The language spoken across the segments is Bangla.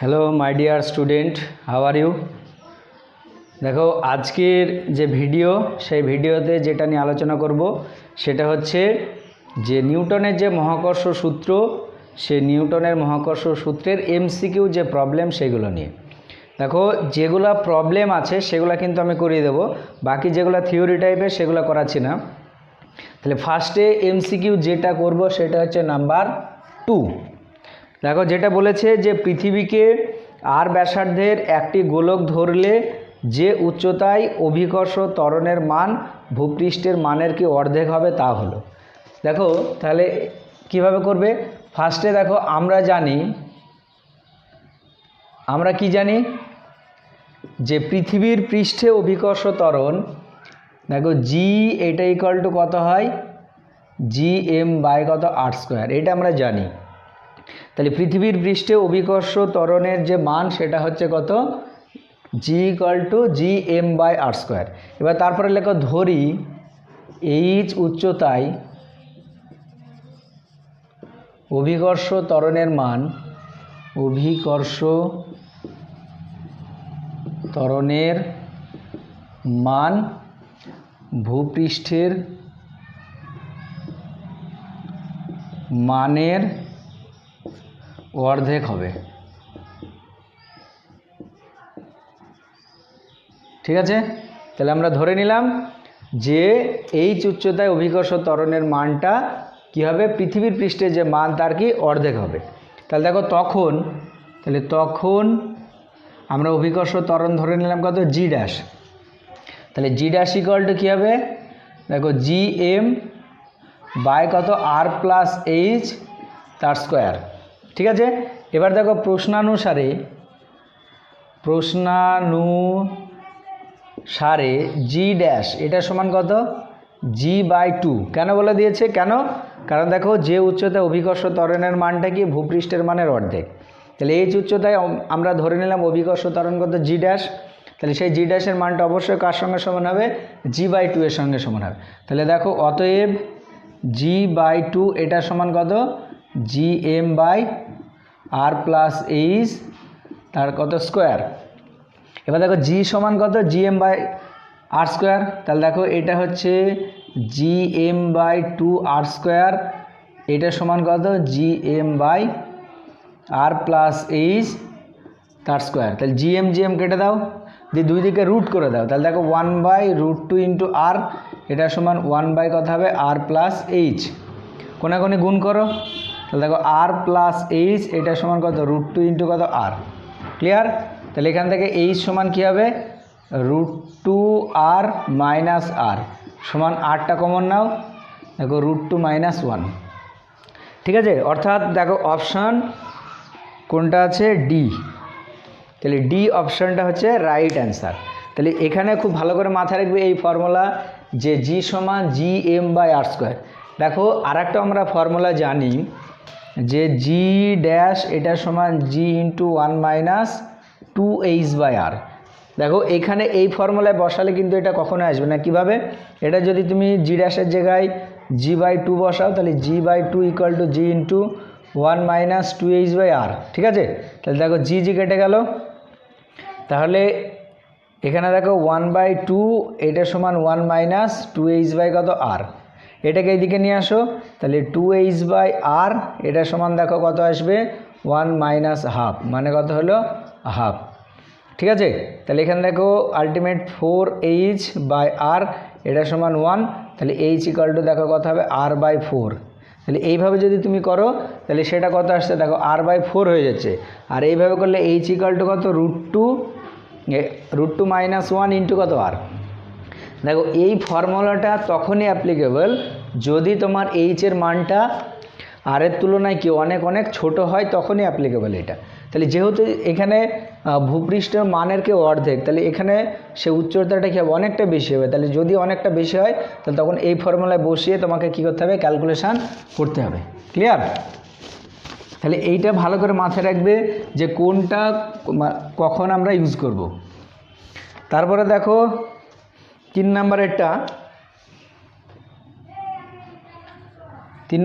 Hello my dear student, how are you? দেখো, আজকের যে ভিডিও, সেই ভিডিওতে যেটা নিয়ে আলোচনা করব সেটা হচ্ছে যে নিউটনের যে মহাকর্ষ সূত্র, সেই নিউটনের মহাকর্ষ সূত্রের এমসিকিউ যে প্রবলেম সেগুলো নিয়ে। দেখো, যেগুলো প্রবলেম আছে সেগুলো কিন্তু আমি করিয়ে দেবো, বাকি যেগুলো থিওরি টাইপের সেগুলো করাচ্ছি না। তাহলে ফার্স্টে এমসিকিউ যেটা করব সেটা হচ্ছে নাম্বার 2। দেখো, যেটা বলেছে যে পৃথিবীকে আর ব্যাসার্ধের একটি গোলক ধরলে যে উচ্চতায় অভিকর্ষ ত্বরণের মান ভূপৃষ্ঠের মানের কি অর্ধেক হবে তা হলো। দেখো তাহলে কিভাবে করবে। ফার্স্টে দেখো, আমরা কি জানি যে পৃথিবীর পৃষ্ঠে অভিকর্ষ ত্বরণ, দেখো জি এটা ইকুয়াল টু কত হয়, জি এম বাই কত r², এটা আমরা জানি। তাহলে পৃথিবীর পৃষ্ঠে অভিকর্ষ ত্বরণের যে মান সেটা হচ্ছে কত, G equal to G M by r²। এবার তারপরে লেখো ধরি এইচ উচ্চতায় অভিকর্ষ ত্বরণের মান ভূপৃষ্ঠের মানের অর্ধেক হবে। ঠিক আছে, তাহলে আমরা ধরে নিলাম যে এইচ উচ্চতায় অভিকর্ষ ত্বরণের মানটা কি হবে, পৃথিবীর পৃষ্ঠে যে মান তার কি অর্ধেক হবে। তাহলে দেখো তখন আমরা অভিকর্ষ ত্বরণ ধরে নিলাম কত, জি ড্যাশ। তাহলে জি ড্যাশ ইকুয়াল টু কী হবে, দেখো জি এম বাই কত আর প্লাস এইচ তার স্কোয়ার। ঠিক আছে, এবার দেখো প্রশ্নানুসারে জি ড্যাশ এটা সমান কত, জি বাই 2। কেন বলে দিয়েছে, কেন? কারণ দেখো যে উচ্চতায় অভিকর্ষ ত্বরণের মানটা কি ভূপৃষ্ঠের মানের অর্ধেক। তাহলে এই উচ্চতায় আমরা ধরে নিলাম অভিকর্ষ ত্বরণ কত, জি ড্যাশ। তাহলে সেই জি ড্যাশের মানটা অবশ্যই কার সঙ্গে সমান হবে, জি বাই 2 এর সঙ্গে সমান হবে। তাহলে দেখো অতএব জি বাই 2 এটা সমান কত, G M by R plus H তার কত স্কোয়ার। এবার দেখো জি সমান কত, জি এম বাই r²। তাহলে দেখো এটা হচ্ছে জি এম বাই 2 r², এটা সমান কত, G M by R plus H তার স্কোয়ার। তাহলে জি এম কেটে দাও, দিয়ে দুই দিকে রুট করে দাও। তাহলে দেখো 1/√2 ইন্টু আর, এটা সমান 1 বাই কত হবে, আর প্লাস এইচ। কোনাকুনি গুণ করো, তাহলে দেখো আর প্লাস এইচ এটা সমান কত, √2 ইন্টু কত আর। ক্লিয়ার? তাহলে এখান থেকে এইচ সমান কী হবে, √2 আর মাইনাস আর সমান আরটা কমন নাও, দেখো √2 - 1। ঠিক আছে, অর্থাৎ দেখো অপশান কোনটা আছে, ডি। তাহলে ডি অপশানটা হচ্ছে রাইট অ্যান্সার। তাহলে এখানে খুব ভালো করে মাথায় রাখবে এই ফর্মুলা, যে জি সমান জি এম বাই r²। দেখো আর একটা আমরা ফর্মুলা জানি যে জি ড্যাশ এটা সমান জি ইন্টু 1 - 2h/r। দেখো এখানে এই ফর্মুলায় বসালে কিন্তু এটা কখনো আসবে না। কিভাবে? এটা যদি তুমি জি ড্যাশের জায়গায় জি বাই 2 বসাও, তাহলে G by 2 equal to G into 1 - 2h/r। ঠিক আছে, তাহলে দেখো জি কেটে গেল। তাহলে এখানে দেখো 1/2 এটা সমান 1 - 2h/ কত আর, এটাকে এইদিকে নিয়ে আসো। তাহলে 2h/r এটা সমান দেখো কত আসবে, 1 - হাফ, মানে কত হলো, হাফ। ঠিক আছে, তাহলে এখানে দেখো আলটিমেট 4h/r এটা সমান 1। তাহলে এইচ ইকুয়াল টু দেখো কত হবে, r/4। তাহলে এইভাবে যদি তুমি করো তাহলে সেটা কত আসছে, দেখো r/4 হয়ে যাচ্ছে। আর এইভাবে করলে এইচ ইকুয়াল টু কত, √2 - 1 ইন্টু কত আর। দেখো এই ফর্মুলাটা তখনই অ্যাপ্লিকেবল যদি তোমার এইচের মানটা আর এর তুলনায় কি অনেক অনেক ছোট হয়, তখনই অ্যাপ্লিকেবল এটা। তাহলে যেহেতু এখানে ভূপৃষ্ঠের মানের কেউ অর্ধেক, তাহলে এখানে সে উচ্চতাটা কি হবে, অনেকটা বেশি হবে। তাহলে যদি অনেকটা বেশি হয় তাহলে তখন এই ফর্মুলায় বসিয়ে তোমাকে কি করতে হবে, ক্যালকুলেশান করতে হবে। ক্লিয়ার? তাহলে এইটা ভালো করে মাথায় রাখবে যে কোনটা কখন আমরা ইউজ করব। তারপরে দেখো 3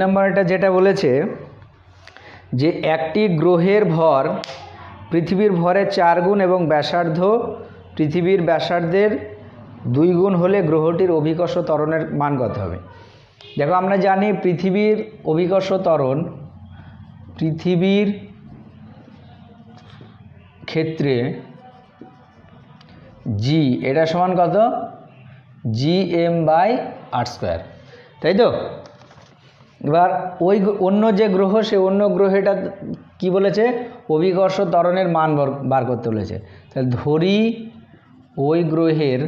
নম্বরেরটা যেটা বলেছে যে একটি গ্রহের ভর পৃথিবীর ভরের 4 গুণ এবং ব্যাসার্ধ পৃথিবীর ব্যাসার্ধের 2 গুণ হলে গ্রহটির অভিকর্ষ ত্বরণের মান কত হবে? দেখো আমরা জানি পৃথিবীর অভিকর্ষ ত্বরণ পৃথিবীর ক্ষেত্রে জি এটা সমান কত? gm/r², তাই তো? এবার ওই অন্য যে গ্রহ সে অন্য গ্রহেটা কি বলেছে? অভিকর্ষ ত্বরণের মান বার করতে বলেছে। তাহলে ধরি ওই গ্রহের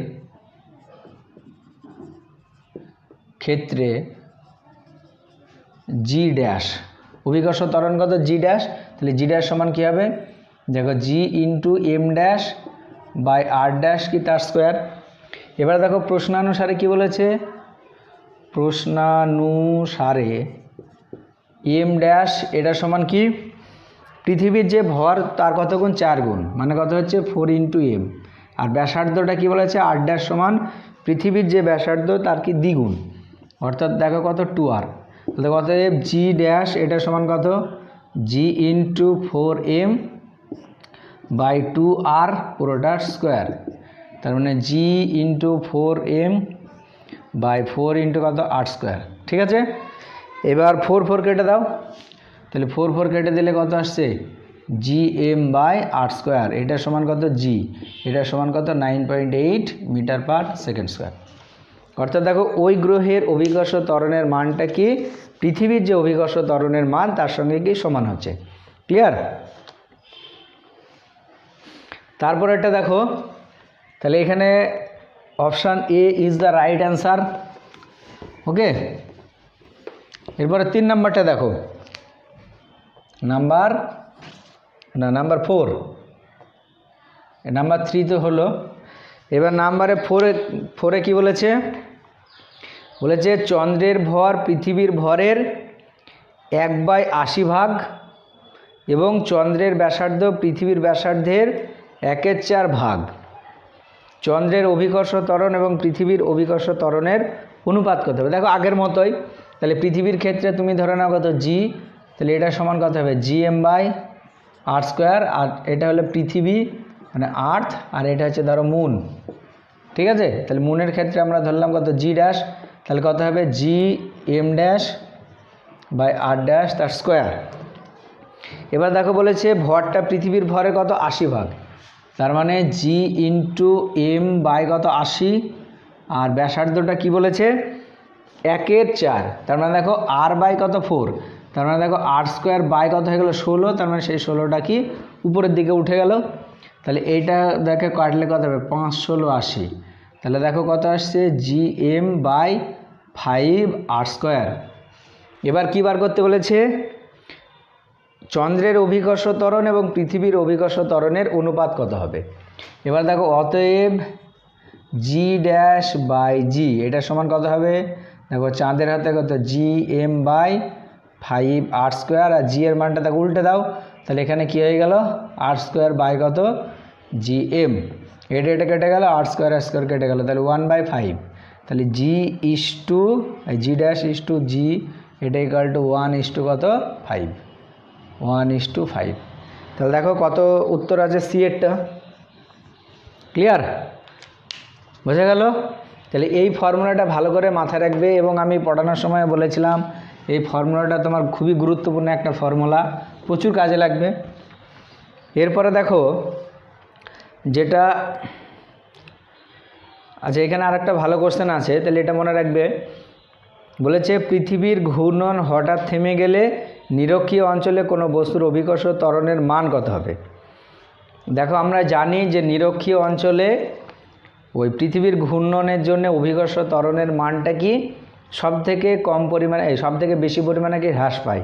ক্ষেত্রে জি ড্যাশ অভিকর্ষ ত্বরণ কত? G dash. তাহলে জি ড্যাশ সমান কী হবে? দেখো G into M dash by R dash কি তার স্কোয়ার। এবার দেখো প্রশ্নানুসারে কি বলেছে? প্রশ্নানুসারে এম ড্যাশ এটা সমান কি? পৃথিবীর যে ভর তার কত গুণ? 4 গুণ, মানে কত হচ্ছে 4 ইন্টু এম। আর ব্যাসার্ধটা কি বলেছে? আর ড্যাশ সমান পৃথিবীর যে ব্যাসার্ধ তার কি দ্বিগুণ, অর্থাৎ দেখো কত 2r। তাহলে কত? জি ড্যাশ এটা সমান কত? জি ইন্টু 4m বাই 2r পুরোটার স্কোয়ার, তার মানে জি ইন্টু 4m বাই 4 ইন্টু কত? r²। ঠিক আছে, এবার 4 কেটে দাও। তাহলে 4 কেটে দিলে কত আসছে? gm/r²। এটা সমান কত? জি এটা সমান কত? 9.8 মিটার/সেকেন্ড²। অর্থাৎ দেখো ওই গ্রহের অভিকর্ষ ত্বরণের মানটা কি পৃথিবীর যে অভিকর্ষ ত্বরণের মান তার সঙ্গে কি সমান হচ্ছে। ক্লিয়ার? তারপর একটা দেখো, তাহলে এখানে option A is the right answer. Okay, এরপরে 3 নাম্বারটা দেখো, নাম্বার 4, নাম্বার 3 তো হলো। এবার নাম্বারে 4-এ কি বলেছে? বলেছে চন্দ্রের ভর পৃথিবীর ভরের 1/80 ভাগ এবং চন্দ্রের ব্যাসার্ধ পৃথিবীর ব্যাসার্ধের 1/4 ভাগ। চন্দ্রের অভিকর্ষ ত্বরণ এবং পৃথিবীর অভিকর্ষ ত্বরণের অনুপাত কত হবে? দেখো আগের মতোই, তাহলে পৃথিবীর ক্ষেত্রে তুমি ধরে নাও কত? জি, তাহলে এটা সমান কত হবে? gm/r²। আর এটা হলো পৃথিবী মানে আর্থ, আর এটা হচ্ছে ধরো মুন। ঠিক আছে, তাহলে মুনের ক্ষেত্রে আমরা ধরলাম কত? জি ড্যাশ, তাহলে কত হবে? G M dash by R dash তার স্কোয়ার। এবার দেখো বলেছে ভরটা পৃথিবীর ভরে কত? 80 ভাগ, তার মানে জি ইন্টু এম বাই কত? 80, আর ব্যাসার্ধটা কি বলেছে? 1/4, তার মানে দেখো আর বাই কত? 4, তার মানে দেখো r² বাই কত হয়ে গেলো? 16, তার মানে সেই 16টা কি উপরের দিকে উঠে গেল। তাহলে এইটা দেখে কাটলে কত হবে? 5 16 80, তাহলে দেখো কত আসছে? gm/5r²। এবার কি বার করতে বলেছে? চন্দ্রের অভিকর্ষ ত্বরণ এবং পৃথিবীর অভিকর্ষ ত্বরণের অনুপাত কত হবে? এবার দেখো অতএব জি ড্যাশ বাই জি এটা সমান কত হবে? দেখো চাঁদের হাতে কত? gm/5r², আর জি এর মানটা দেখো উল্টে দাও, তাহলে এখানে কি হয়ে গেল? r² বাই কত? gm। এটা কেটে গেল, r² কেটে গেল, তাহলে 1/5। তাহলে জি ড্যাশ ইস টু জি এটা ইকুয়াল টু 1 কত? 5, 1:5। তাহলে দেখো কত উত্তর আছে সি এরটা। ক্লিয়ার? বোঝা গেল? তাহলে এই ফর্মুলাটা ভালো করে মাথায় রাখবে, এবং আমি পড়ানোর সময় বলেছিলাম এই ফর্মুলাটা তোমার খুবই গুরুত্বপূর্ণ একটা ফর্মুলা, প্রচুর কাজে লাগবে। এরপরে দেখো যেটা আচ্ছা, এখানে আর একটা ভালো কোশ্চেন আছে, তাহলে এটা মনে রাখবে। বলেছে পৃথিবীর ঘূর্ণন হঠাৎ থেমে গেলে নিরক্ষীয় অঞ্চলে কোনো বস্তুর অভিকর্ষ ত্বরণের মান কত হবে? দেখো আমরা জানি যে নিরক্ষীয় অঞ্চলে ওই পৃথিবীর ঘূর্ণনের জন্য অভিকর্ষ ত্বরণের মানটা কি সব থেকে কম পরিমাণে সব থেকে বেশি পরিমাণে কি হ্রাস পায়,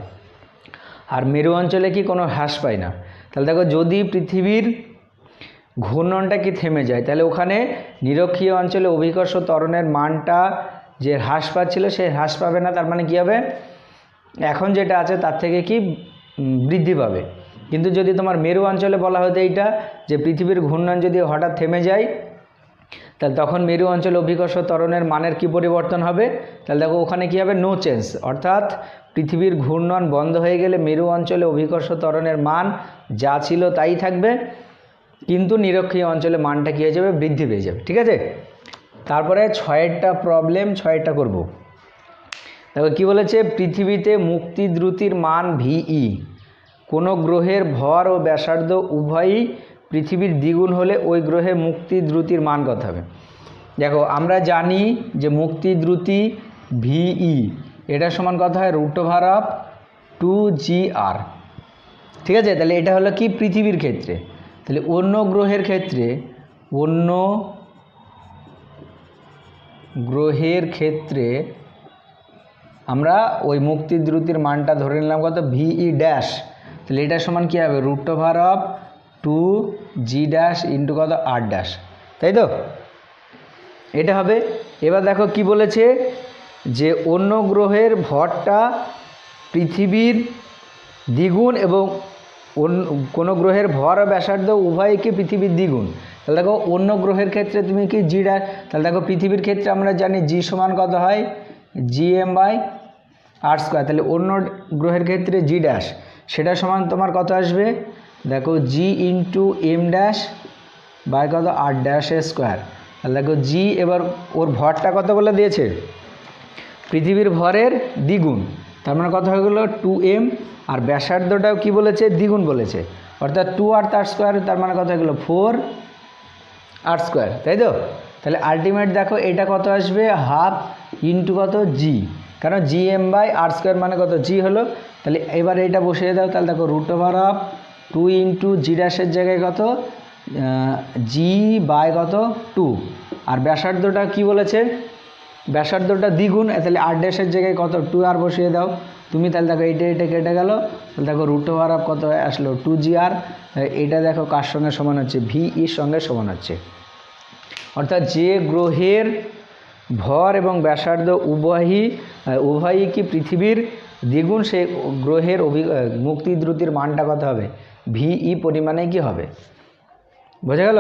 আর মেরু অঞ্চলে কি কোনো হ্রাস পায় না। তাহলে দেখো যদি পৃথিবীর ঘূর্ণনটা কি থেমে যায়, তাহলে ওখানে নিরক্ষীয় অঞ্চলে অভিকর্ষ ত্বরণের মানটা যে হ্রাস পাচ্ছিল সে হ্রাস পাবে না, তার মানে কী হবে? এখন যেটা আছে তার থেকে কি বৃদ্ধি পাবে। কিন্তু যদি তোমার মেরু অঞ্চলে বলা হতো এইটা যে পৃথিবীর ঘূর্ণন যদি হঠাৎ থেমে যায় তাহলে তখন মেরু অঞ্চলে অভিকর্ষ ত্বরণের মানের কি পরিবর্তন হবে? তাহলে দেখো ওখানে কি হবে? নো চেঞ্জ, অর্থাৎ পৃথিবীর ঘূর্ণন বন্ধ হয়ে গেলে মেরু অঞ্চলে অভিকর্ষ ত্বরণের মান যা ছিল তাই থাকবে, কিন্তু নিরক্ষীয় অঞ্চলে মানটা কী হয়ে যাবে? বৃদ্ধি পেয়ে যাবে। ঠিক আছে, তারপরে 6এরটা প্রবলেম, 6এরটা করব। দেখো কী বলেছে, পৃথিবীতে মুক্তি দ্রুতির মান ভিই, কোনো গ্রহের ভর ও ব্যাসার্ধ উভয়ই পৃথিবীর দ্বিগুণ হলে ওই গ্রহে মুক্তি দ্রুতির মান কত হবে? দেখো আমরা জানি যে মুক্তি দ্রুতি ভিই এটা সমান কত হয়? √2gr। ঠিক আছে, তাহলে এটা হলো কি পৃথিবীর ক্ষেত্রে। তাহলে অন্য গ্রহের ক্ষেত্রে, অন্য গ্রহের ক্ষেত্রে আমরা ওই মুক্তি দ্রুতির মানটা ধরে নিলাম কত? ভিই ড্যাশ। তাহলে এটা সমান কী হবে? √2g' ইন্টু কত? r ড্যাশ, তাই তো? এটা হবে। এবার দেখো কি বলেছে, যে অন্য গ্রহের ভরটা পৃথিবীর দ্বিগুণ এবং কোনো গ্রহের ভর ও ব্যাসার্ধ উভয়ই কি পৃথিবীর দ্বিগুণ। তাহলে দেখো অন্য গ্রহের ক্ষেত্রে তুমি কি জি ড্যাশ, তাহলে দেখো পৃথিবীর ক্ষেত্রে আমরা জানি জি সমান কত হয়? gm/r²। তাহলে অন্য গ্রহের ক্ষেত্রে জি ড্যাশ সেটা সমান তোমার কত আসবে? দেখো G into M dash by কত? r ড্যাশের স্কোয়ার। তাহলে দেখো জি, এবার ওর ভরটা কত বলে দিয়েছে? পৃথিবীর ভরের দ্বিগুণ, তার মানে কত হয়ে গেলো? 2m। আর ব্যাসার্ধটাও কি বলেছে? দ্বিগুণ বলেছে, অর্থাৎ 2r তার স্কোয়ার, তার মানে কত হয়ে গেলো? 4r², তাই তো? তাহলে আলটিমেট দেখো এটা কত আসবে? হাফ ইন্টু কত? জি, কারণ gm/r² মানে কত? জি হলো। তাহলে এবার এটা বসিয়ে দাও, তাহলে দেখো √2 ইন্টু জি ড্যাশের জায়গায় কত? জি বাই কত? 2। আর ব্যাসার্ধটা কি বলেছে? ব্যাসার্ধটা দ্বিগুণ, তাহলে r ড্যাশের জায়গায় কত? 2r বসিয়ে দাও তুমি। তাহলে দেখো এটা কেটে গেল, তাহলে দেখো √2 কত আসলো? 2gr। এটা দেখো কার সঙ্গে সমান হচ্ছে? ভিইর সঙ্গে সমান হচ্ছে। অর্থাৎ যে গ্রহের ভর এবং ব্যাসার্ধ উভয়ই কি পৃথিবীর দ্বিগুণ, সেই গ্রহের মুক্তি দ্রুতির মানটা কত হবে? ভিই পরিমাণে কি হবে? বোঝা গেল?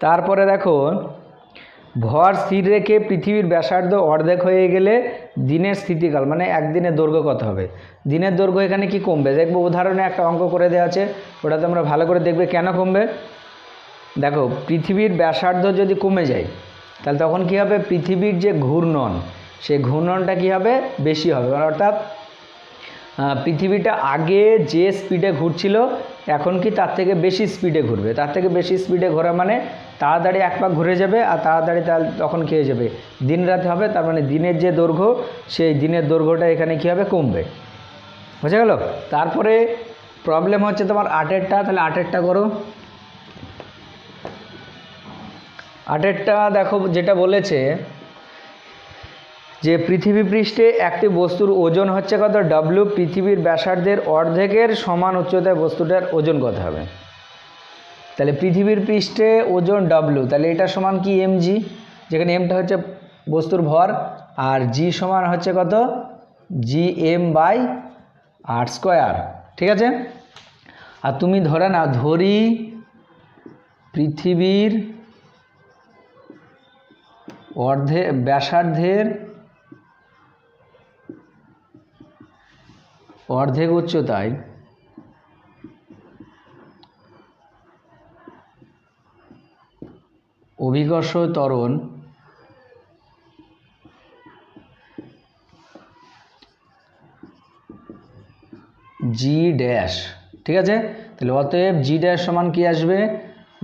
তারপরে দেখো ভর স্থির রেখে পৃথিবীর ব্যাসার্ধ অর্ধেক হয়ে গেলে দিনের স্থিতিকাল মানে একদিনের দৈর্ঘ্য কত হবে? দিনের দৈর্ঘ্য এখানে কি কমবে? দেখবো উদাহরণে একটা অঙ্ক করে দেওয়া আছে, ওটা তোমরা ভালো করে দেখবে কেন কমবে। দেখো পৃথিবীর ব্যাসার্ধ যদি কমে যায় তাহলে তখন কি হবে? পৃথিবীর যে ঘূর্ণন, সেই ঘূর্ণনটা কি হবে? বেশি হবে। অর্থাৎ পৃথিবীটা আগে যে স্পিডে ঘুরছিল এখন কি তার থেকে বেশি স্পিডে ঘুরবে। তার থেকে বেশি স্পিডে ঘোরা মানে তাড়াতাড়ি এক পাক ঘুরে যাবে, আর তাড়াতাড়ি তখন কী হয়ে যাবে? দিন রাত হবে। তার মানে দিনের যে দৈর্ঘ্য, সেই দিনের দৈর্ঘ্যটা এখানে কী হবে? কমবে। বুঝা গেল? তারপরে প্রবলেম হচ্ছে তোমার 8এরটা, তাহলে 8এরটা করো। 8এরটা দেখো যেটা বলেছে যে পৃথিবী পৃষ্ঠে একটি বস্তুর ওজন হচ্ছে কত? ডব্লিউ। পৃথিবীর ব্যাসার্ধের অর্ধেকের সমান উচ্চতায় বস্তুটার ওজন কত হবে? তাহলে পৃথিবীর পৃষ্ঠে ওজন ডব্লিউ, তাহলে এটা সমান কি? এমজি, যেখানে এমটা হচ্ছে বস্তুর ভর আর জি সমান হচ্ছে কত? gm/r²। ঠিক আছে, আর তুমি ধরে নাও, ধরি পৃথিবীর ব্যাসার্ধের অর্ধেক উচ্চতায় অভিকর্ষ ত্বরণ জি ড্যাশ। ঠিক আছে, তাহলে অতএব জি ড্যাশ সমান কি আসবে?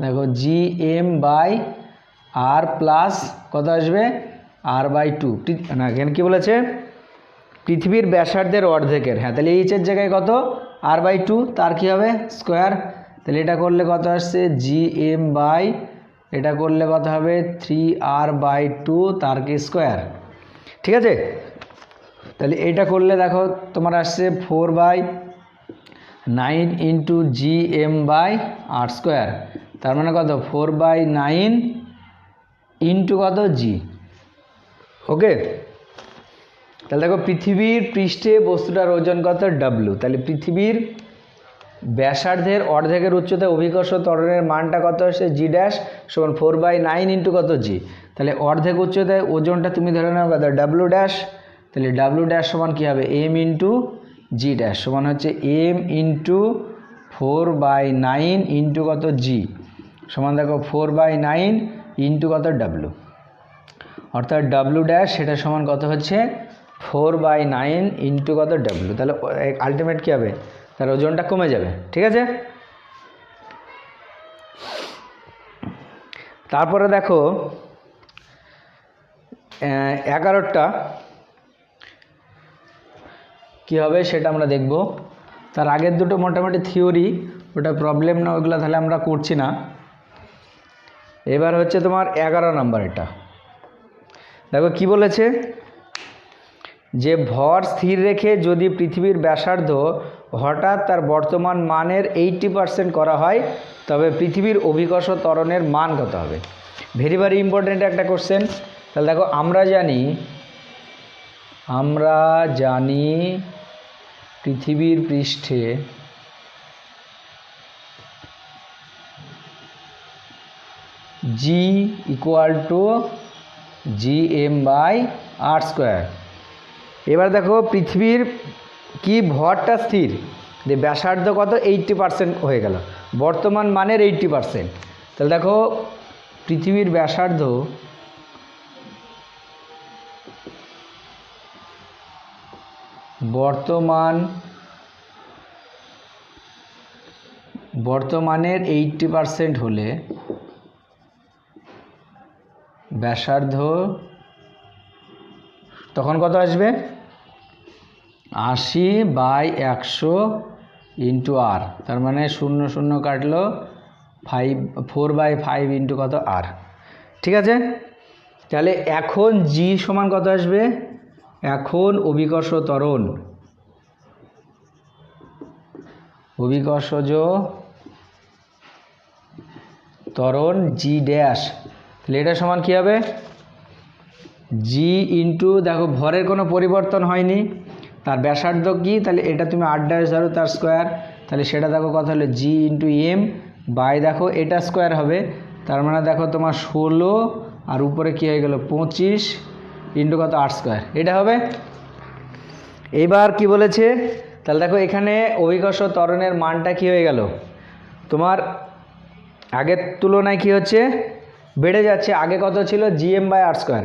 দেখো gm/r প্লাস কত আসবে? r/2। না, এখানে কী বলেছে? পৃথিবীর ব্যাসার্ধের অর্ধেকের। হ্যাঁ, তাহলে এইচের জায়গায় কত? r/2, তার কী হবে? স্কোয়ার। তাহলে এটা করলে কত আসছে? gm/ এটা করলে কত হবে? 3r/2 তার কি স্কোয়ার। ঠিক আছে, তাহলে এটা করলে দেখো তোমার আসছে 4/9 ইন্টু gm/r²। তার মানে কত? 4/9 ইন্টু কত? জি। ওকে, তাহলে দেখো পৃথিবীর পৃষ্ঠে বস্তুটার ওজন কত? ডব্লিউ। তাহলে পৃথিবীর ব্যাসার্ধের অর্ধেকের উচ্চতায় অভিকর্ষ ত্বরণের মানটা কত আসছে জি ড্যাশ সমান 4/9 ইন্টু কত জি। তাহলে অর্ধেক উচ্চতায় ওজনটা তুমি ধরে নাও কত ডাব্লু ড্যাশ। তাহলে ডাব্লু ড্যাশ সমান কী হবে এম ইন্টু জি ড্যাশ সমান হচ্ছে এম ইন্টু 4/9 ইন্টু কত জি সমান দেখো 4/9 ইন্টু কত ডাব্লু, অর্থাৎ ডাব্লু ড্যাশ সেটা সমান কত হচ্ছে 4/9 ইন্টু কত ডাব্লু। তাহলে আলটিমেট কী হবে, তার ওজনটা কমে যাবে। ঠিক আছে, তারপরে দেখো 11টা কী হবে সেটা আমরা দেখব। তার আগের দুটো মোটামুটি থিওরি, ওটা প্রবলেম না, ওইগুলো তাহলে আমরা করছি না। এবার হচ্ছে তোমার 11 নাম্বার। এটা দেখো কি বলেছে, যে ভর স্থির রেখে যদি পৃথিবীর ব্যাসার্ধ হঠাৎ তার বর্তমান মানের 80% করা হয় তবে পৃথিবীর অভিকর্ষ ত্বরণের মান কত হবে। ভেরি ভেরি ইম্পর্টেন্ট একটা কোশ্চেন। তাহলে দেখো আমরা জানি পৃথিবীর পৃষ্ঠে জি ইকুয়াল টু gm/r²। এবার দেখো পৃথিবীর কি ভরটা স্থির, যে ব্যাসার্ধ কত 80% হয়ে গেল, বর্তমান মানের 80%। তাহলে দেখো পৃথিবীর ব্যাসার্ধ বর্তমানের 80% হলে ব্যাসার্ধ তখন কত আসবে 80/100 ইন্টু আর, তার মানে 0 0 কাটলো 4/5 ইন্টু কত আর। ঠিক আছে, তাহলে এখন জি সমান কত আসবে, এখন অভিকর্ষজ ত্বরণ জি ড্যাশ, তাহলে এটা সমান কী হবে জি ইন্টু, দেখো ভরের কোনো পরিবর্তন হয়নি, তার ব্যাসার্ধ কি, তাহলে এটা তুমি 8 ড্যাশ ধরো তার স্কোয়ার, তাহলে সেটা দেখো কত হলো জি ইন্টু এম বাই দেখো এটা স্কোয়ার হবে, তার মানে দেখো তোমার 16 আর উপরে কী হয়ে গেল 25 ইন্টু কত r², এটা হবে। এবার কি বলেছে, তাহলে দেখো এখানে অভিকর্ষ ত্বরণের মানটা কি হয়ে গেল, তোমার আগের তুলনায় কি হচ্ছে বেড়ে যাচ্ছে। আগে কত ছিল gm/r²,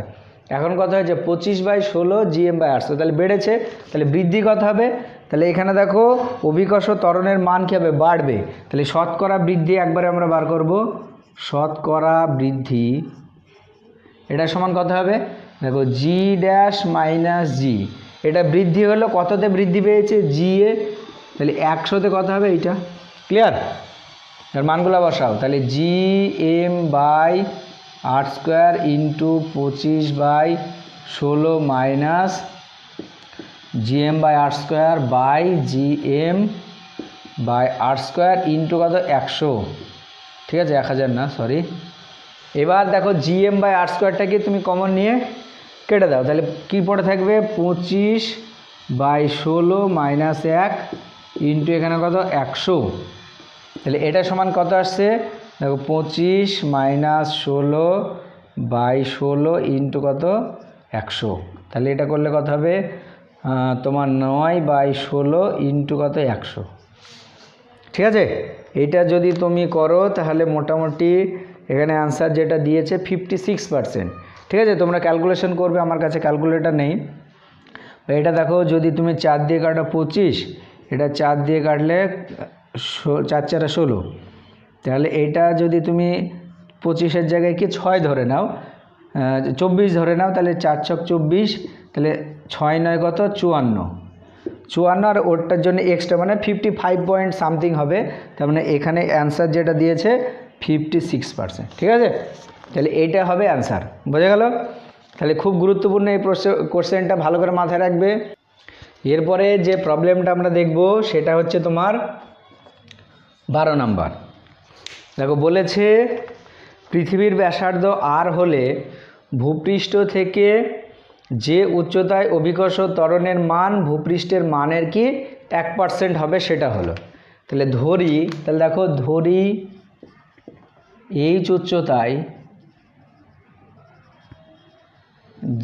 এখন কত হয়েছে 25/16 gm/r², তাহলে বেড়েছে, তাহলে বৃদ্ধি কত হবে, তাহলে এখানে দেখো অভিকর্ষ ত্বরণের মান কী হবে বাড়বে, তাহলে শতকরা বৃদ্ধি একবারে আমরা বার করব, শতকরা বৃদ্ধি এটা সমান কত হবে, দেখো জি ড্যাশ মাইনাস জি, এটা বৃদ্ধি হলো কততে বৃদ্ধি পেয়েছে জি এ, তাহলে 100তে কত হবে এইটা, ক্লিয়ার। এর মানগুলো বসাও, তাহলে gm/r² into 25/16 minus gm/r² by gm/r² into কত 100, ঠিক আছে 1000 না সরি। এবার দেখো gm/r²টাকে তুমি কমন নিয়ে কেটে দাও, তাহলে কি পড়ে থাকবে 25/16 মাইনাস 1 ইন্টু এখানে কত 100, তাহলে এটা সমান কত আসছে দেখো 25 মাইনাস 16/16 ইন্টু কত 100, তাহলে এটা করলে কত হবে তোমার 9/16 ইন্টু কত 100। ঠিক আছে, এটা যদি তুমি করো তাহলে মোটামুটি এখানে অ্যান্সার যেটা দিয়েছে 56%। ঠিক আছে, তোমরা ক্যালকুলেশন করবে, আমার কাছে ক্যালকুলেটর নেই। এটা দেখো যদি তুমি 4 দিয়ে কাটো 25, এটা 4 দিয়ে কাটলে 4 4 16, তাহলে এটা যদি তুমি 25-এর জায়গায় কি 6 ধরে নাও, 24 ধরে নাও, তাহলে 4 ছক 24, তাহলে 6 9 কত 54, আর ওটার জন্য এক্সট্রা মানে 55 পয়েন্ট সামথিং হবে, তার মানে এখানে অ্যান্সার যেটা দিয়েছে 56%। ঠিক আছে, তাহলে এইটা হবে অ্যান্সার, বোঝা গেল। তাহলে খুব গুরুত্বপূর্ণ এই কোশ্চেনটা ভালো করে মাথায় রাখবে। এরপরে যে প্রবলেমটা আমরা দেখব সেটা হচ্ছে তোমার 12 নাম্বার। দেখো বলেছে পৃথিবীর ব্যাসার্ধ আর হলে ভূপৃষ্ঠ থেকে যে উচ্চতায় অভিকর্ষ ত্বরণের মান ভূপৃষ্ঠের মানের কি 1% হবে সেটা হলো। তাহলে ধরি, তাহলে দেখো ধরি এইচ উচ্চতায়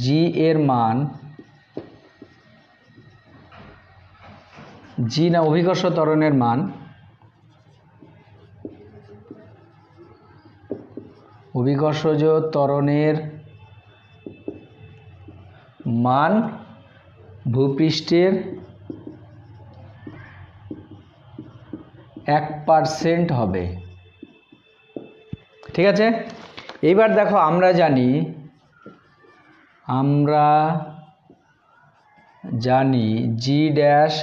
জি এর মান, জি না অভিকর্ষ ত্বরণের মান, অভিকর্ষজ ত্বরণের মান ভূপৃষ্ঠের 1% হবে। ঠিক আছে, এইবার দেখো আমরা জানি জি ড্যাশ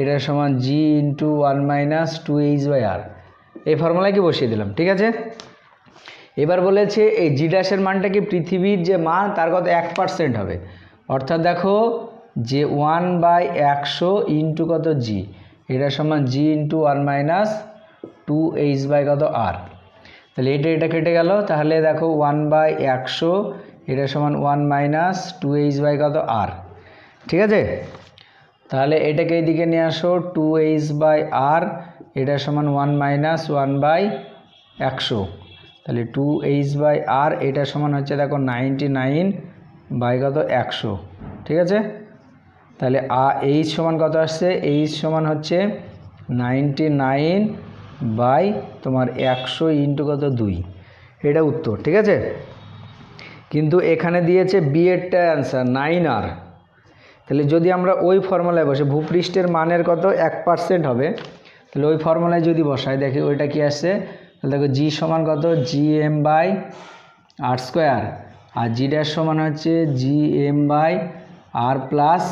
এটা সমান জি ইন্টু 1-2h/r, এই ফর্মুলায় কি বসিয়ে দিলাম। ঠিক আছে, এবার বলেছে এই জি ড্যাশের মানটা কি পৃথিবীর যে মান তার কত 1% হবে, অর্থাৎ দেখো যে 1/100 ইন্টু কত জি, এটা সমান জি ইন্টু 1-2h/r। তাহলে এটা কেটে গেল, তাহলে দেখো 1/100 এটা সমান 1-2h/r। ঠিক আছে, তাহলে এটাকে এইদিকে নিয়ে আসো, 2h/r এটা সমান 1-1/100, তাহলে 2h/r এটা সমান হচ্ছে দেখো 99/100। ঠিক আছে, তাহলে h সমান কত আসছে, h সমান হচ্ছে 99/100 ইন্টু কত 2, এটা উত্তর। ঠিক আছে, কিন্তু এখানে দিয়েছে বি এরটা অ্যান্সার 9r। তাহলে যদি আমরা ওই ফর্মুলায় বসে ভূপৃষ্ঠের মানের কত 1% হবে, তাহলে ওই ফর্মুলায় যদি বসাই দেখি ওইটা কি আসছে, তাহলে দেখো জি সমান কত gm/r², আর জি ড্যাশ সমান হচ্ছে gm/r প্লাস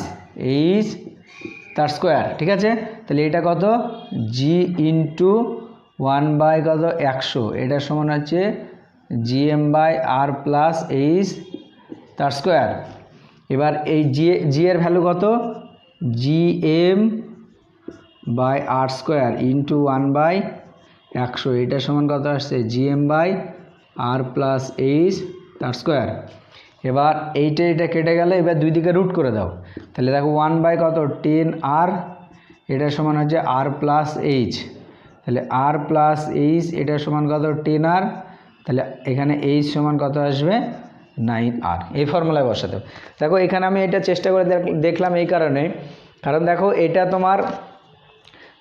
এইচ তার স্কোয়ার। ঠিক আছে, তাহলে এটা কত জি ইন্টু 1/100 এটা সমান হচ্ছে gm/r প্লাস এইচ তার স্কোয়ার। এবার এই জি এর ভ্যালু কত, gm/r² ইন্টু 1/100 এটা সমান কত আসছে gm/r প্লাস এইচ তার স্কোয়ার। এবার এটা কেটে গেলে এবার দুই দিকে রুট করে দাও, তাহলে দেখো 1/10r এটা সমান হচ্ছে r প্লাস এইচ, তাহলে r প্লাস এইচ এটা সমান কত 10r, তাহলে এখানে এইচ সমান কত আসবে 9r, এই ফর্মুলায় বসাতে। দেখো এখানে আমি এটা চেষ্টা করে দেখলাম এই কারণ দেখো এটা তোমার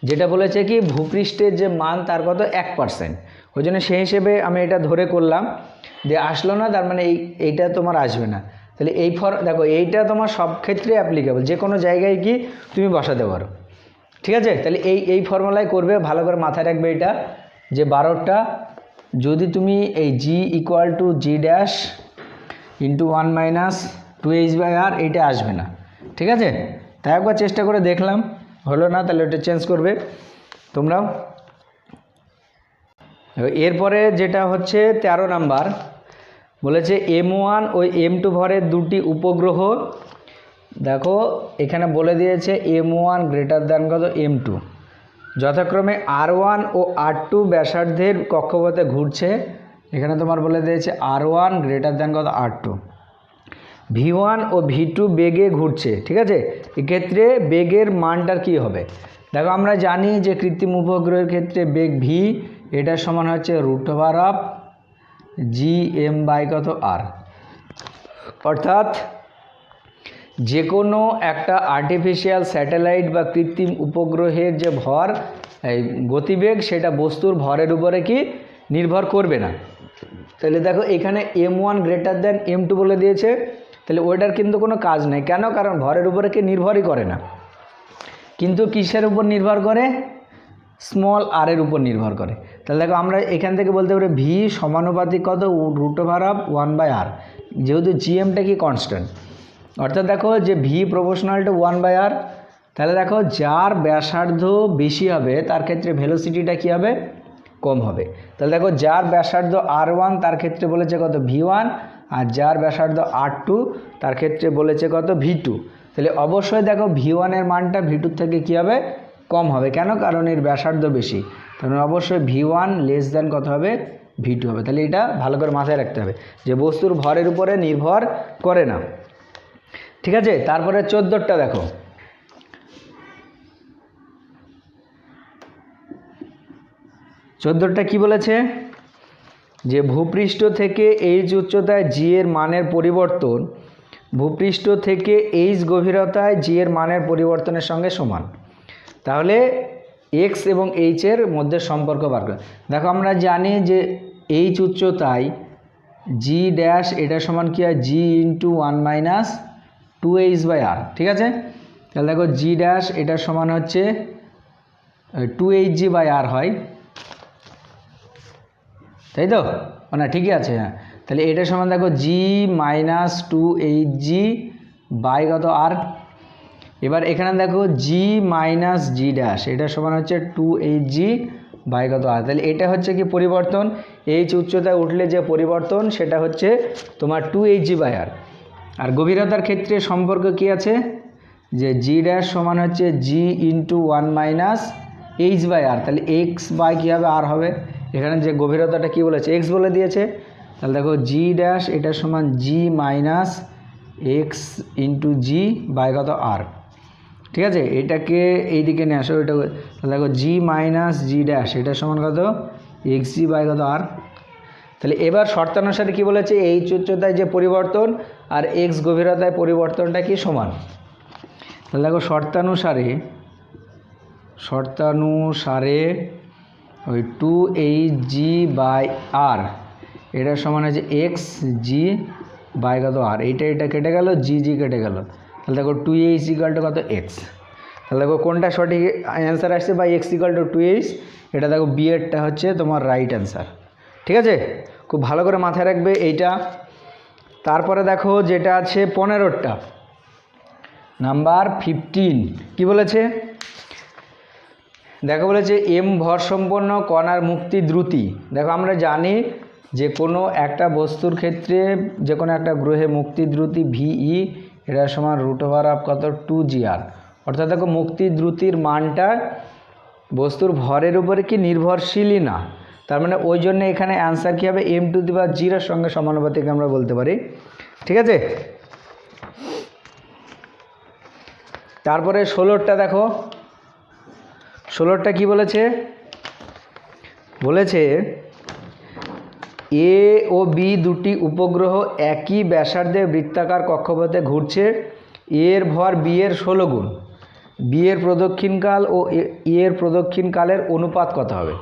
যেটা বলেছে কি ভূপৃষ্ঠের যে মান তার কত 1%, ওই জন্য সেই হিসেবে আমি এটা ধরে করলাম, যে আসলো না তার মানে এইটা তোমার আসবে না। তাহলে দেখো এইটা তোমার সব ক্ষেত্রে অ্যাপ্লিকেবল, যে কোনো জায়গায় কি তুমি বসাতে পারো। ঠিক আছে, তাহলে এই ফর্মুলায় করবে, ভালো করে মাথায় রাখবে এটা, যে 12টা যদি তুমি এই G equal to G dash into 1-2h/r এইটা আসবে না। ঠিক আছে, তাই একবার চেষ্টা করে দেখলাম, হলো না, তাহলে ওটা চেঞ্জ করবে তোমরাও। এরপরে যেটা হচ্ছে 13 নাম্বার বলেছে m1 ও m2 ভরের দুটি উপগ্রহ, দেখো এখানে বলে দিয়েছে m1 গ্রেটার দ্যান কত m2, যথাক্রমে r1 ও r2 ব্যাসার্ধের কক্ষপথে ঘুরছে। এখানে তোমার বলে দিয়েছে r1 গ্রেটার দ্যান কত r2, v1 ও v2 বেগে ঘুরছে। ঠিক আছে, এক্ষেত্রে বেগের মানটার কি হবে, দেখো আমরা জানি যে কৃত্রিম উপগ্রহের ক্ষেত্রে বেগ v এটা সমান হচ্ছে √gm/r, অর্থাৎ যে কোনো একটা আর্টিফিশিয়াল স্যাটেলাইট বা কৃত্রিম উপগ্রহের যে ভর গতিবেগ সেটা বস্তুর ভরের উপরে কি নির্ভর করবে না। তাহলে দেখো এখানে m1 গ্রেটার দ্যান m2 বলে দিয়েছে, তাহলে ওইটার কিন্তু কোনো কাজ নেই, কেন, কারণ ভরের উপরে কি নির্ভরই করে না, কিন্তু কিসের উপর নির্ভর করে, স্মল আর এর উপর নির্ভর করে। তাহলে দেখো আমরা এখান থেকে বলতে পারি ভি সমানুপাতিক কত √1/r, যেহেতু জিএমটা কি কনস্ট্যান্ট, অর্থাৎ দেখো যে ভি প্রপোর্শনাল টু 1/r, তাহলে দেখো যার ব্যাসার্ধ বেশি হবে তার ক্ষেত্রে ভেলোসিটিটা কি হবে, কম হবে। তাহলে দেখো যার ব্যাসার্ধ r1 তার ক্ষেত্রে বলেছে কত v1, আর যার ব্যাসার্ধ r2 তার ক্ষেত্রে বলেছে কত v2। তাহলে অবশ্যই দেখো v1 এর মানটা v2 থেকে কি হবে, কম হবে, কেন, কারণ এর ব্যাসার্ধ বেশি, তাহলে অবশ্যই v1 লেস দ্যান কত হবে, v2 হবে। তাহলে এটা ভালো করে মাথায় রাখতে হবে যে বস্তুর ভরের উপরে নির্ভর করে না। ঠিক আছে, তারপরে 14টা দেখো, 14টা কি বলেছে, যে ভূপৃষ্ঠ থেকে এইচ উচ্চতায় জি এর মানের পরিবর্তন ভূপৃষ্ঠ থেকে এইচ গভীরতায় জি এর মানের পরিবর্তনের সঙ্গে সমান। তাহলে এক্স এবং এইচের মধ্যে সম্পর্ক বার করে। দেখো আমরা জানি যে এইচ উচ্চতায় জি ড্যাশ এটা সমান কি হয়, জি ইন্টু 1 - 2h/r। ঠিক আছে, তাহলে দেখো জি ড্যাশ এটা সমান হচ্ছে 2hg/r হয়, তাই তো না? ঠিকই আছে, হ্যাঁ। তাহলে এটা সমান দেখো জি মাইনাস 2hg/r। এবার এখানে দেখো জি মাইনাস জি ড্যাশ এটা সমান হচ্ছে 2hg/r। তাহলে এটা হচ্ছে কি পরিবর্তন, এইচ উচ্চতায় উঠলে যে পরিবর্তন সেটা হচ্ছে তোমার 2hg/r। আর গভীরতার ক্ষেত্রে সম্পর্ক কি আছে, যে জি ড্যাশ সমান হচ্ছে জি ইন্টু 1 - h/r। তাহলে এক্স বাই কী হবে, আর হবে। এখানে যে গভীরতাটা কি বলেছে, এক্স বলে দিয়েছে। তাহলে দেখো জি ড্যাশ এটা সমান জি মাইনাস এক্স ইন্টু জি/r। ঠিক আছে, এটাকে এই দিকে নিয়ে আসো, এটা তাহলে দেখো জি মাইনাস জি ড্যাশ এটা সমান কত, xg/r। তাহলে এবার শর্তানুসারে কি বলেছে, এইচ উচ্চতায় যে পরিবর্তন আর এক্স গভীরতায় পরিবর্তনটা কি সমান। তাহলে দেখো শর্তানুসারে ওই 2hg/r এটা সমান হচ্ছে এক্স জি/r। এটা কেটে গেল, জি কেটে গেল। তাহলে দেখো 2h = কত, এক্স। তাহলে দেখো কোনটা সঠিক অ্যান্সার আসছে, বা x = 2h। এটা দেখো বি এরটা হচ্ছে তোমার রাইট অ্যান্সার। ঠিক আছে, খুব ভালো করে মাথায় রাখবে এইটা। তারপরে দেখো যেটা আছে 15টা, নাম্বার 15 কি বলেছে, দেখো বলেছে এম ভর সম্পন্ন কণার মুক্তি দ্রুতি। দেখো আমরা জানি যে কোনো একটা বস্তুর ক্ষেত্রে যে কোনো একটা গ্রহে মুক্তি দ্রুতি ভিই এটা সমান √of কত, 2gr। অর্থাৎ দেখো মুক্তি দ্রুতির মানটা বস্তুর ভরের উপরে কি নির্ভরশীলই না, তার মানে ওই জন্য এখানে অ্যান্সার কী হবে, m⁻0 এর সঙ্গে সমানুপাতিক আমরা বলতে পারি। ঠিক আছে, তারপরে 16টা দেখো, 16টা কি বলেছে, বলেছে এ ও বি দুটি উপগ্রহ একই ব্যাসার্ধে বৃত্তাকার কক্ষপথে ঘুরছে, এর ভর বি এর 16 গুণ, বি এর প্রদক্ষিণকাল ও এর প্রদক্ষিণকালের অনুপাত কত হবে।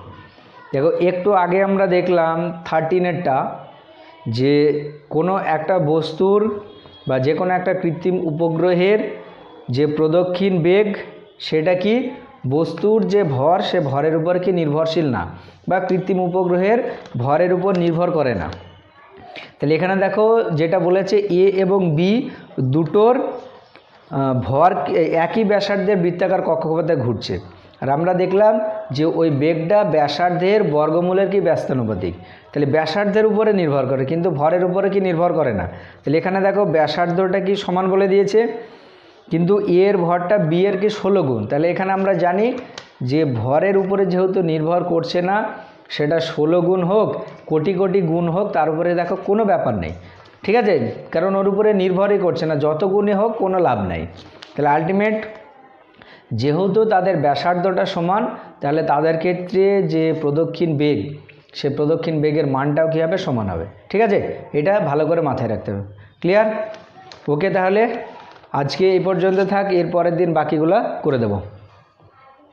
দেখো একটু আগে আমরা দেখলাম 13এরটা, যে কোনো একটা বস্তুর বা যে কোনো একটা কৃত্রিম উপগ্রহের যে প্রদক্ষিণ বেগ সেটা কি বস্তুর যে ভর সে ভরের উপর কি নির্ভরশীল না, বা কৃত্রিম উপগ্রহের ভরের উপর নির্ভর করে না। তাহলে এখানে দেখো যেটা বলেছে এ এবং বি দুটোর ভর একই ব্যাসার্ধের বৃত্তাকার কক্ষপথে ঘুরছে, আর আমরা দেখলাম যে ওই বেগটা ব্যাসার্ধের বর্গমূলের কি ব্যস্তানুপাতিক। তাহলে ব্যাসার্ধের উপরে নির্ভর করে, কিন্তু ভরের উপরে কি নির্ভর করে না। তাহলে এখানে দেখো ব্যাসার্ধটা কি সমান বলে দিয়েছে, কিন্তু এর ভরটা বি এর কি 16 গুণ। তাহলে এখানে আমরা জানি যে ভরের উপরে যেহেতু নির্ভর করছে না, সেটা 16 গুণ হোক কোটি কোটি গুণ হোক তার উপরে দেখো কোনো ব্যাপার নেই। ঠিক আছে, কারণ ওর উপরে নির্ভরই করছে না, যত গুণে হোক কোনো লাভ নাই। তাহলে আলটিমেট যেহেতু তাদের ব্যাসার্ধটা সমান, তাহলে তাদের ক্ষেত্রে যে প্রদক্ষিণ বেগ সে প্রদক্ষিণ বেগের মানটাও কী হবে, সমান হবে। ঠিক আছে, এটা ভালো করে মাথায় রাখতে হবে। ক্লিয়ার? ওকে, তাহলে আজকে এই পর্যন্ত থাক, এর পরের দিন বাকিগুলো করে দেবো।